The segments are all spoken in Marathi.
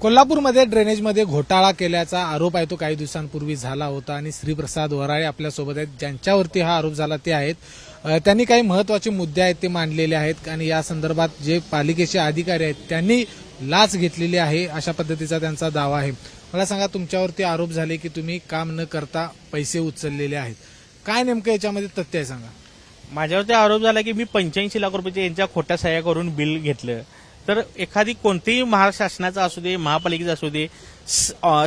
कोल्हापूरमध्ये ड्रेनेजमध्ये घोटाळा केल्याचा आरोप आहे तो काही दिवसांपूर्वी झाला होता आणि श्रीप्रसाद वराळे आपल्यासोबत आहेत. ज्यांच्यावरती हा आरोप झाला ते आहेत. त्यांनी काही महत्वाचे मुद्दे आहेत ते मांडलेले आहेत आणि या संदर्भात जे पालिकेचे अधिकारी आहेत त्यांनी लाच घेतलेली आहे अशा पद्धतीचा त्यांचा दावा आहे. मला सांगा, तुमच्यावरती आरोप झाले की तुम्ही काम न करता पैसे उचललेले आहेत. काय नेमकं याच्यामध्ये तथ्य आहे सांगा. माझ्यावरती आरोप झाला की मी 85 लाख रुपयाचे यांच्या खोट्या सह्या करून बिल घेतलं. तर एखादी कोणतेही महाराष्ट्र शासनाचा असू दे, महापालिकेचा असू दे,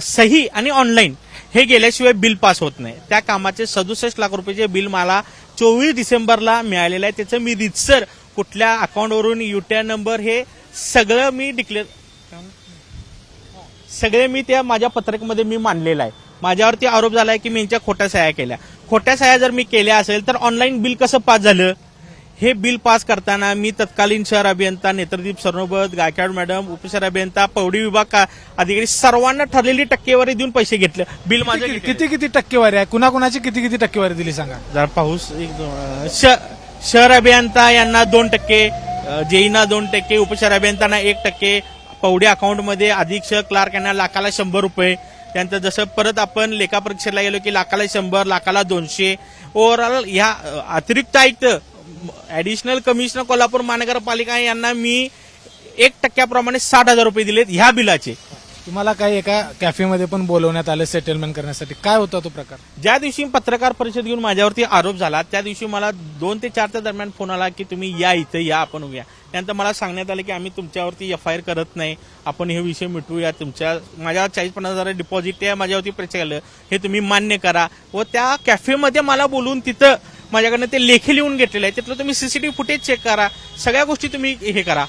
सही आणि ऑनलाईन हे गेल्याशिवाय बिल पास होत नाही. त्या कामाचे 67 लाख रुपयाचे बिल मला 24 डिसेंबरला मिळालेलं आहे. त्याचं मी रितसर कुठल्या अकाउंटवरून युटीआय नंबर हे सगळं मी सगळे मी त्या माझ्या पत्रकामध्ये मी मांडलेलं आहे. माझ्यावरती आरोप झाला आहे की मी यांच्या खोट्या सह्या केल्या. खोट्या सह्या जर मी केल्या असेल तर ऑनलाईन बिल कसं पास झालं? हे बिल पास करताना मी तत्कालीन शहर अभियंता नेत्रदीप सरनोबत, गायकवाड मॅडम, उपशहर अभियंता, पवडी विभाग अधिकारी सर्वांना ठरलेली टक्केवारी देऊन पैसे घेतले. बिल माझं किती टक्केवारी आहे? कुणाकुणाची किती टक्केवारी दिली सांगा. जर पाऊस शहर अभियंता यांना 2%, जेईना 2%, उपशहर अभियंत्यांना 1%, पवडी अकाउंटमध्ये अधीक्षक क्लार्क यांना लाखाला 100 रुपये. त्यानंतर जसं परत आपण लेखा परीक्षेला गेलो की लाखाला 100, लाखाला 200. ओव्हरऑल ह्या अतिरिक्त आयुक्त ऍडिशनल कमिशनर कोल्हापूर महानगरपालिका यांना मी 1% 60,000 रुपये दिलेत ह्या बिलाचे. तुम्हाला काही एका कॅफेमध्ये पण बोलवण्यात आलं सेटलमेंट करण्यासाठी. काय होता तो प्रकार? ज्या दिवशी पत्रकार परिषद घेऊन माझ्यावरती आरोप झाला त्या दिवशी मला 2 ते 4 दरम्यान फोन आला की तुम्ही या इथं या, आपण उभ्या. त्यानंतर मला सांगण्यात आलं की आम्ही तुमच्यावरती FIR करत नाही, आपण हे विषय मिटवूया. माझ्या 40-50 हजार डिपॉझिट आहे, माझ्यावरती पैसे आलं, हे तुम्ही मान्य करा. व त्या कॅफेमध्ये मला बोलून तिथं माझ्याकडनं ते लेखी लिहून घेतलेलं आहे. तिथलं तुम्ही CCTV फुटेज चेक करा, सगळ्या गोष्टी तुम्ही हे करा.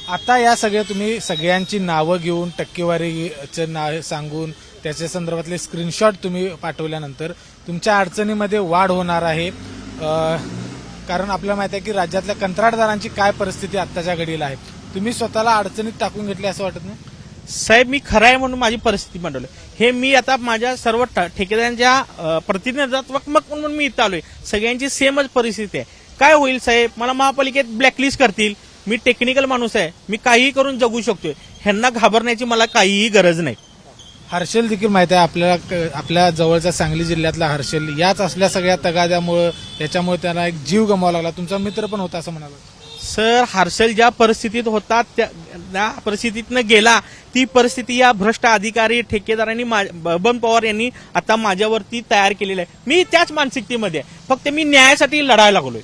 आता या सगळ्या तुम्ही सगळ्यांची नावं घेऊन टक्केवारीचं नाव सांगून त्याच्या संदर्भातले स्क्रीनशॉट तुम्ही पाठवल्यानंतर तुमच्या अडचणीमध्ये वाढ होणार आहे. कारण आपल्याला माहिती आहे की राज्यातल्या कंत्राटदारांची काय परिस्थिती आत्ताच्या घडीला आहे. तुम्ही स्वतःला अडचणीत टाकून घेतली असं वाटत नाही साहेब? मी खरं आहे म्हणून माझी परिस्थिती मांडवली. हे मी आता माझ्या सर्व ठेकेदारांच्या प्रतिनिधित्वात्मक म्हणून मी इथं आलोय. सगळ्यांची सेमच परिस्थिती आहे. काय होईल साहेब? मला महापालिकेत ब्लॅकलिस्ट करतील. मी टेक्निकल माणूस आहे, मी काहीही करून जगू शकतोय. ह्यांना घाबरण्याची मला काहीही गरज नाही. हर्षल देखील माहिती आहे आपल्याला, आपल्या जवळच्या सांगली जिल्ह्यातला हर्षल याच असल्या सगळ्या तगाद्यामुळे त्याच्यामुळे त्याला एक जीव गमवावा लागला. तुमचा मित्र पण होता असं म्हणाला. सर, हर्षल ज्या परिस्थितीत होता त्या परिस्थितीतनं गेला. ती परिस्थिती या भ्रष्ट अधिकारी ठेकेदारांनी बबन पवार यांनी आता माझ्यावरती तयार केलेली आहे. मी त्याच मानसिकतेमध्ये आहे, फक्त मी न्यायासाठी लढायला लागलोय.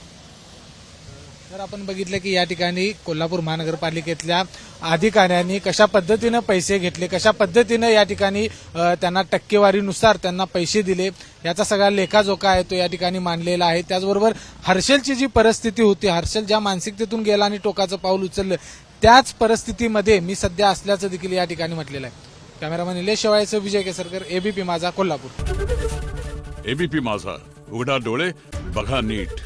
तर आपण बघितलं की या ठिकाणी कोल्हापूर महानगरपालिकेतल्या अधिकाऱ्यांनी कशा पद्धतीनं पैसे घेतले, कशा पद्धतीनं या ठिकाणी त्यांना टक्केवारीनुसार त्यांना पैसे दिले, याचा सगळा लेखाजोखा आहे तो या ठिकाणी मांडलेला आहे. त्याचबरोबर हर्षलची जी परिस्थिती होती, हर्षल ज्या मानसिकतेतून गेला आणि टोकाचं पाऊल उचललं, त्याच परिस्थितीमध्ये मी सध्या असल्याचं देखील या ठिकाणी म्हटलेलं आहे. कॅमेरामन निलेश शेवाळेसह विजय केसरकर, ABP माझा, कोल्हापूर. ABP माझा, उघडा डोळे बघा नीट.